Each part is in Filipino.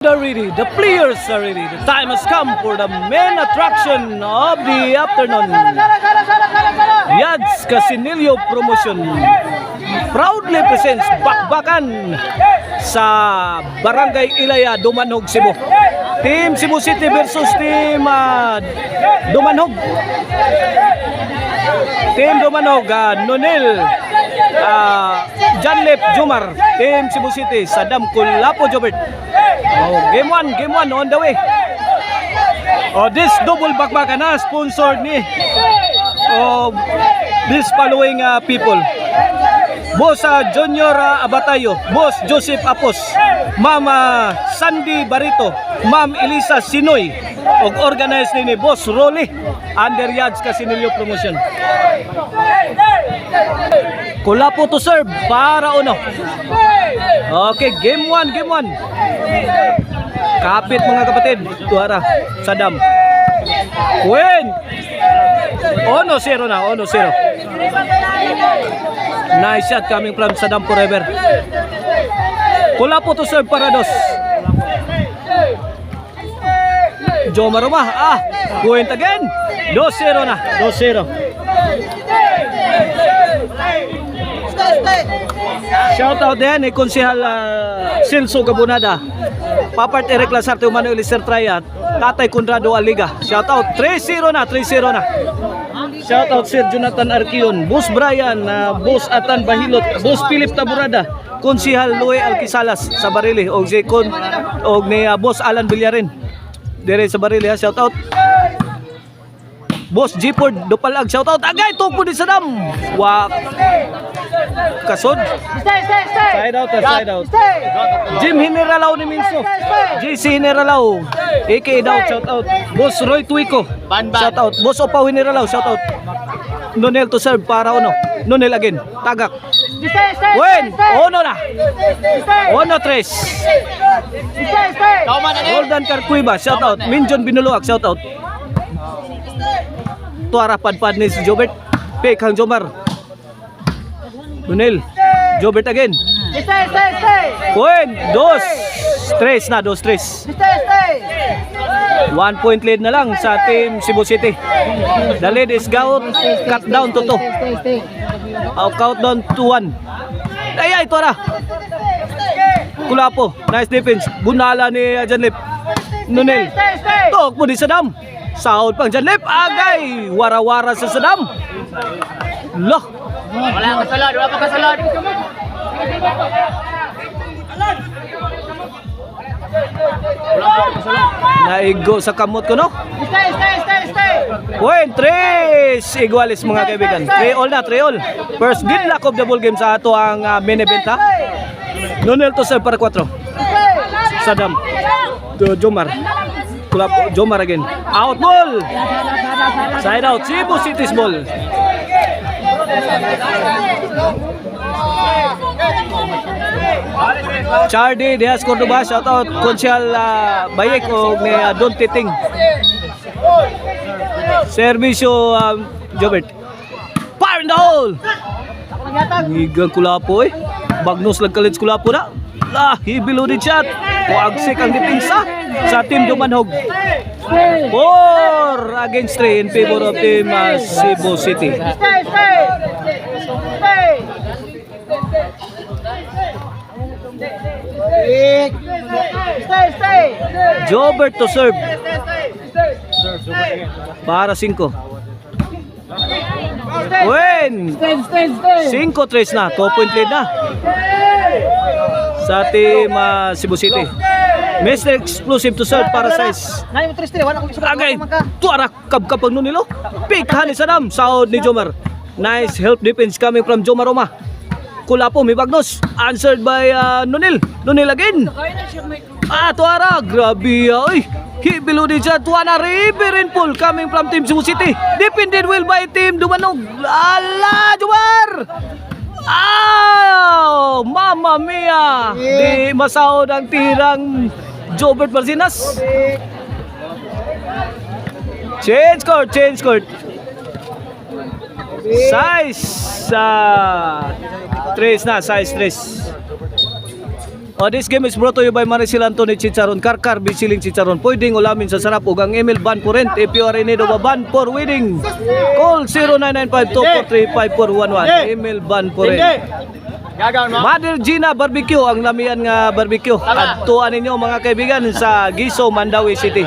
are ready. The players are ready. The time has come for the main attraction of the afternoon. Yads Casinilio Promotion proudly presents bakbakan sa Barangay Ilaya, Dumanhog, Cebu. Team Cebu City versus Team Dumanhog. Team Dumanhog, Nonel, Janlep Jumar. Team Cebu City, Sadam Kulapo Jobert. Game 1 on the way. This double bakbakan na sponsored ni this following people. Boss Junior Abatayo, Boss Joseph Apos, Ma'am Sandy Barito, Ma'am Elisa Sinoy, og organized ni Boss Rolly under Yads Casinilio Promotion. Kulapo to serve para uno. Okay, game 1. Kapit mga kapatid, tuara Sadam. Win. 1-0 na, 1-0. Nice shot coming from Sadam Forever. Kulapo to serve para dos. Jo Maruma, point again. 2-0 na, 2-0. Shout out din ni Konsehal Silso Gabunada, Papart Eric Lasarte, Manuel Isertraya, Tatay Conrado Aliga. Shout out 3-0 na. Shout out Sir Jonathan Arquion, Boss Brian, Boss Atan Bahilot, Boss Philip Taburada, Konsehal Louie Alquisalas sa Barili, og si ni Boss Alan Villarin dire sa Barili. Shout out Boss Gford Dopalag, shout out agay tupo di Sadam. Wa kasod. Side out. Jim Hineralaw ni Minso. JC Hineralaw. AK daw, shout out. Boss Roy Tuico, shout out. Boss Opaw Hineralaw, shout out. Nonel to serve para uno. Nonel again. Tagak. Win. 1 na. 1-3. Golden Carcuiba, shout out. Minjon Binuluak, shout out. Tuara padpad ni si Jobert. Pick hang Jomar. Nonel. Jobert again. Win. 2-3 na, 2-3. 1 point lead na lang sa Team Cebu City. The lead is cut down to 2. Countdown to 1. Ay, Tuara. Kulapo. Nice defense. Bunala ni Janlip. Nonel. Tok mo di Sadam. Sahod pang Janlip. Agay. Wara-wara sa Sadam. Loh. Wala pa kasalad. Naigo sa kamot ko, no? Stay. Win, 3 igualis mga kaibigan. 3-all na, 3-all. First good luck of the ball game sa ato ang main event, ha? Nonel to serve para 4. Sadam to Jomar. Kulapo, Jomar again. Out ball. Side out, Cebu City's ball. Chardy Diaz Cordoba, shout out Konsehal Bayek o ni Don Titing. Servisyo Jobert. Fire in the hole. Higang Kulapo Bagnos lang kalit Kulapo na. Hibilo din shot. Puagsik ang depensa sa Team Dumanhog. 4 against 3 in favor of Team Cebu City. Stay. Jobert to serve para 5. Win. 5-3 na, 2 point lead na sa Team Cebu City. Mr. Explosive to serve para 6. Agay, tuara kapag nunilo. Pikhan ni Sadam, sahod ni Jomar. Nice help defense coming from Jomar Roma. Kulapo, may Bagnos. Answered by Nonel. Nonel again. Tuara, grabe. Hibilo din siya. Tuana, Riberin Pool coming from Team Cebu City. Defended well by Team Dumanhog. Ala, Jomar! Mamma mia! Di masahod ang tirang Jobert Marcinas. Change court. Size 3 na, size 3. Oh, this game is brought to you by Maricel Anthony Chicharon, Karkar, Bisiling Chicharon. Pwedeng ulamin sa sarap ug ang email ban for rent. If you are in need of a ban for wedding, call 0995-243-5411. Email ban for rent. Gagawin mo. Mother Gina Barbecue, ang lamian nga barbecue. Adtuan ninyo mga kaibigan sa Giso, Mandawi City.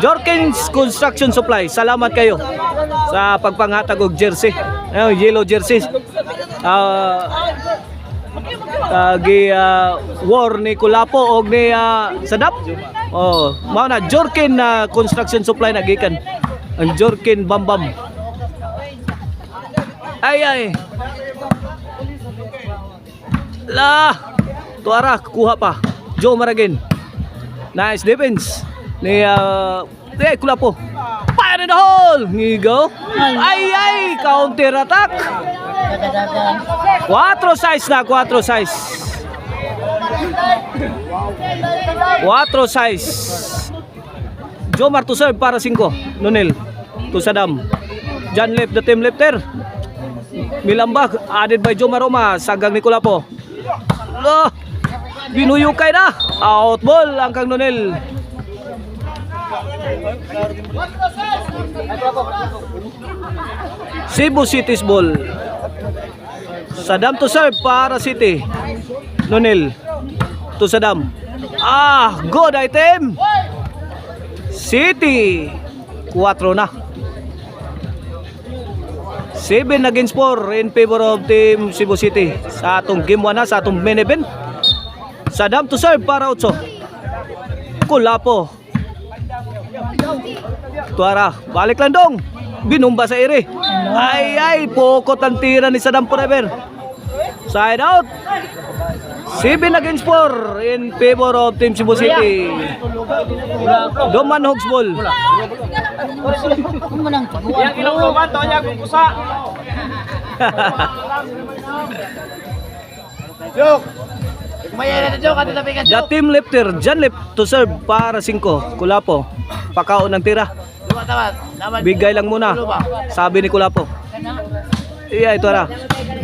Jorkins Construction Supply, salamat kayo sa pagpanghatag og jersey. Yellow jerseys. War ni Kulapo og ni Sadap. Oh, mao na Jorkin Construction Supply na gikan. Ang Jorkin Bambam. Ay. La, tuara kuha pa. Joe Maragin. Nice defense ni Kulapo. Fire in the hole. Ngigo. Ay, counter attack. 4-6 na, 4-6. 4-6. Jomar to serve para 5. Nonel to Sadam. John left the team lifter. Milambag added by Jomar Roma. Sagang ni Kulapo. Binuyukay na. Out ball ang kang Nonel. Cebu City's ball. Sadam to serve para City. Nonel to Sadam. Good item. City 4 na. 7 against 4 in favor of team Cebu City. Sa atong game 1 na, sa atong main event. Sadam to serve para 8. Kulapo. Tuara, balik lang dong. Binumba sa ere. Ay, pokot ang tira ni Sadam forever. Side out. 7 against 4 in favor of team Cebu City. Doman Hogs ball. Yang ilang to niya kung kusa. Jok. Mayroon na joke, tabi ka The team lifter, John Lip to serve para 5. Kulapo. Pakaon ng tira. Bigay lang muna. Sabi ni Kulapo. Ito na.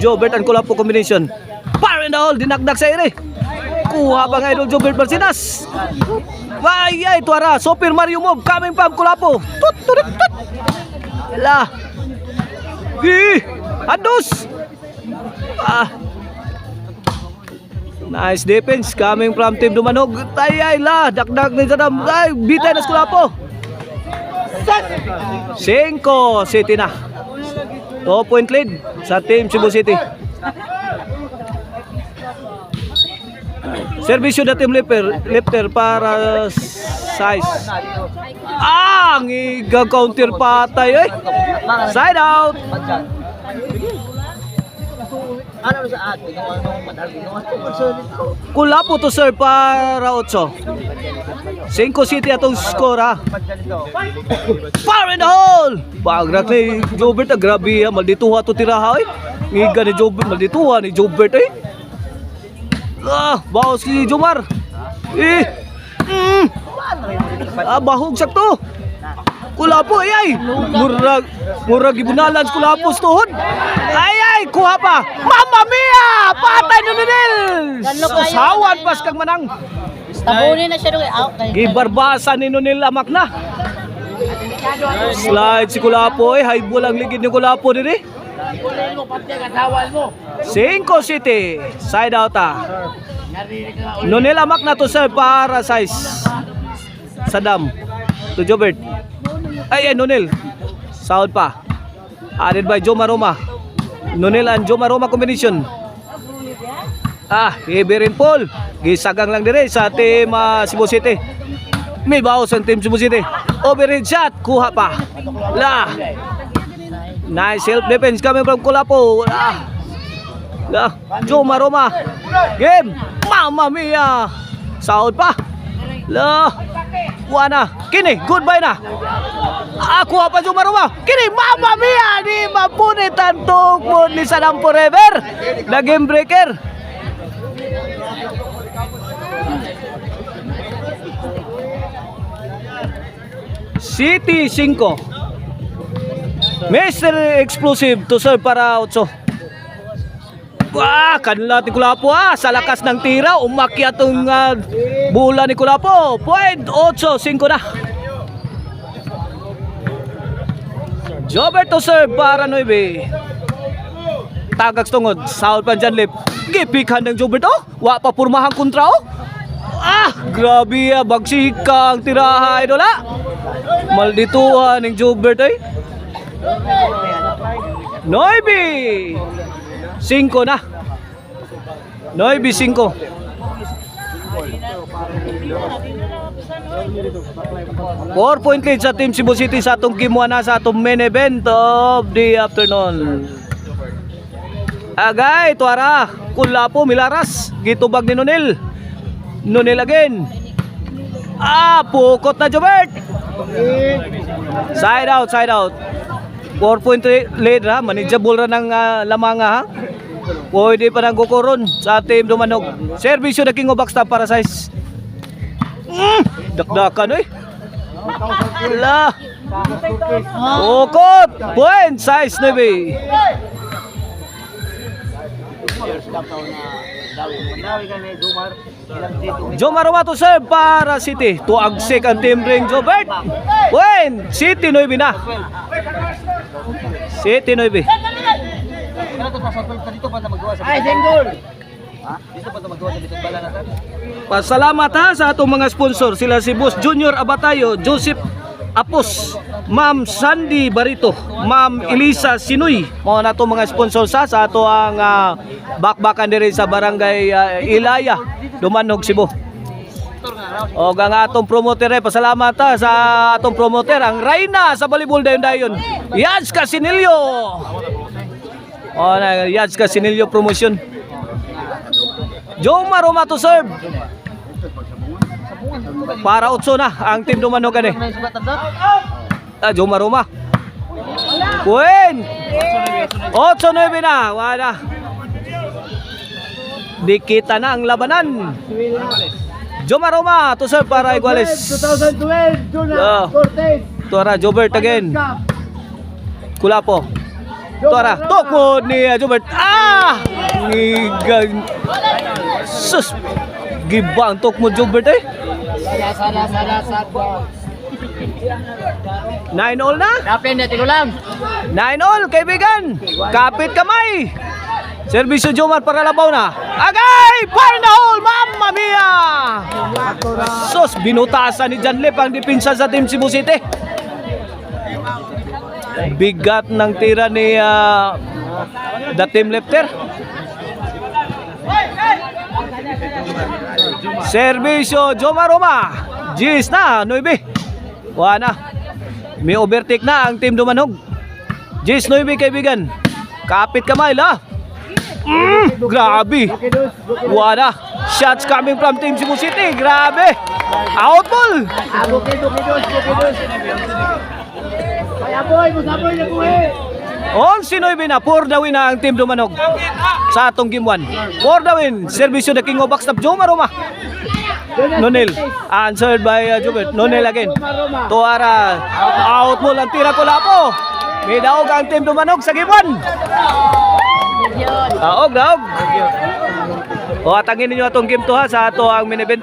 Jobert and Kulapo combination. Fire in the hole. Dinagdag sa ere. Kuha pa nga idol Jobert Barcinas. Ito na. Super Mario move. Coming from Kulapo. Tut. La. Adus. Nice defense coming from team Dumanog. La. Dakdag ni Sadam. Bitay na sa Kulapo. 5 City na. 2 point lead sa team Cebu City. Servisyo na team lifter para size. Ang counter patay. Side out. Kulapo to serve para 8. 5 City atong score ha. Fire in the hole. Bagrak ni Jobert. Grabe ha. Maldituha to tiraha eh. Ngiga ni Jobert. Maldituha ni Jobert eh. Bawas ni Jomar. Bahog sakto. Kulapo ay. Murag ibunalan sa Kulapo sa tuhod. Ay, kuha pa. Mamma mia! Patay na Nonel. Sawan pas kang manang. Tabunin na siya doon. Gibarbasa ni Nonel amak na. Slide si Kulapo eh. High ball ang ligid ni Kulapo diri. 5 City. Side out Nonel amak na to serve para size. Sadam to Jobert. Ay, Nonel. Sound pa. Added by Jomar Roma. Nonel and Jomar Roma combination. Heavy rainfall. Gisagang lang dire sa team Cebu City. May bawas ang team Cebu City. Overhead shot. Kuha pa. La. Nice help defense coming from Kulapo. La. Jomar Roma. Game. Mamma mia. Sound pa. La. Kuha Kini. Goodbye na. Kuha pa Jomar Roma. Kini. Mamma mia. Di mapunit ang tukmod ni Sadam forever. The game breaker. City 5. Mr. Explosive to serve para 8. Wah, kanila ni Kulapo sa lakas ng tira, umakyat ang bola ni Kulapo. Point 8-5 na. Jobert to serve para 9. Tagaks tungod, Saul Panjanlip. Gipikan ng Jobert wa pa purmahang kontra grabe bagsika ang tiraha idol Maldituhan ng Jobert 9. 5 na. 9-5. 4-point lead sa Team Cebu City sa atong kimuana sa atong main event of the afternoon. Agay, tuara, Kulapo, Milaras, gitubag ni Nonel. Nonel again. Pukot na Jobert. Side out, side out. 4-point lead manageable ng lamanga Pwede pa nang gukuron sa Team Dumanog. Servisyo na king of backstab para size. Dakdakan Wala. Pukot. Point size 9. Jomar Romato serve para City. Tuagsik ang team ring Jobert. Point City 9 na. City 9. Ay, single! Pasalamat sa atong mga sponsor. Sila si Boss Junior Abatayo, Joseph Apos, Ma'am Sandy Barito, Ma'am Elisa Sinoy. Mao na to mga sponsor sa ato ang bakbakan diri sa barangay Ilaya, Dumanog, Cebu. O ang atong promoter pasalamat sa atong promoter ang Reyna sa volleyball dayon. Yats Casinillo. Yats Casinillo promotion. Jomar Romato serve. Para 8 na ang Team Dumanog Jomar Roma. Queen. 8-9 na. Wala. Dikita na ang labanan. Jomar Roma to serve para Iguales. 2012, Juna Cortez. Tuara Jobert again. Kulapo. Tuara. Tokod ni Jobert. Ngigang. Sus. Giba ang tok mo Jobert Salah. 9-all na. Napin, dati ko lang. 9-all kaibigan. Kapit kamay. Servisyo Jomar para labaw na. Agay! Fire na hole! Mamma mia! Sus, binutasan ni Janlip ang depensa sa Team Cebu City. Bigat ng tira ni the team lefter. Servisyo Jomar Roma. Gis na, 9. Wala. May overtake na ang Team Dumanog. Gis 9 kaibigan. Kapit kamay la. Grabe. Wala. Shots coming from Team Cebu City. Grabe. Out ball. Bukidos. Kaya boy, musaboy na buhi. 11-9 na. For the win na ang Team Dumanog sa atong game 1. For the win. Servisyo na king of backstab Jomar Roma. Nonel. Answered by Jobert. Nonel again. Tuara. Out ball ang tira Kulapo. May daog ang Team Dumanog sa game 1. Daog. O atangin ninyo atong game 2 sa ato ang main event.